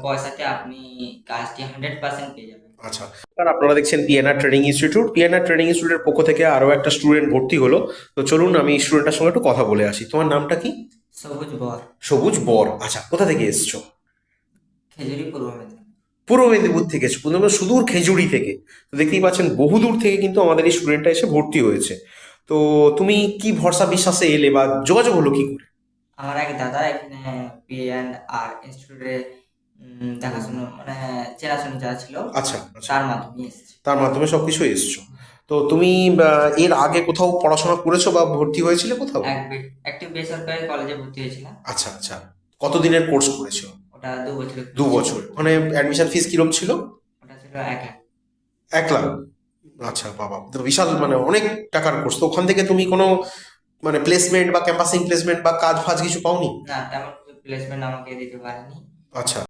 পয়সাতে আপনি কাজটি 100% পেয়ে যাবেন। আচ্ছা, আর আপনারা দেখছেন PNR training institute. PNR training ইনস্টিটিউটের পক্ষ থেকে আরো একটা স্টুডেন্ট ভর্তি হলো। তো চলুন আমি স্টুডেন্টের সঙ্গে একটু কথা বলে আসি। তোমার নামটা কি? সবুজ বর, সবুজ বর। আচ্ছা, কোথা থেকে এসছো? খেজুরি, পূর্ব মেদিনীপুর। পূর্ব মেদিনীপুর থেকে এসছো, পুরো সুদূর খেজুরি থেকে। তো দেখতেই পাচ্ছেন বহু দূর থেকে কিন্তু আমাদের এই স্টুডেন্টটা এসে ভর্তি হয়েছে। তো তুমি কি ভরসা বিশ্বাসে এলে বা যোগাযোগ হলো কি করে? আমার এক দাদা এখানে পি অ্যান্ড আর ইনস্টিটিউটে দেখাশুনো মানে চেনাশোনা যারা ছিল, আচ্ছা আচ্ছা, তার মাধ্যমে এসেছি। তার মাধ্যমে সবকিছু এসছো। তো তুমি এর আগে কোথাও পড়াশোনা করেছো বা ভর্তি হয়েছিলে কোথাও? একটি বেসরকারি কলেজে ভর্তি হয়েছিলাম। আচ্ছা আচ্ছা, কতদিনের কোর্স করেছো? ওটা 2 বছরের দু কোর্স ছিল। বছর মানে অ্যাডমিশন ফিস কিরম ছিল? ওটা ছিল 1 লাখ। 1 লাখ? আচ্ছা বাবা, তো বিশাল মানে অনেক টাকার কোর্স। তো ওখান থেকে তুমি কোনো মানে প্লেসমেন্ট বা ক্যাম্পাসিং প্লেসমেন্ট বা কাজ ফাজ কিছু পাওনি? না, তেমন কিছু প্লেসমেন্ট আমাকে দিতে পারেনি। আচ্ছা।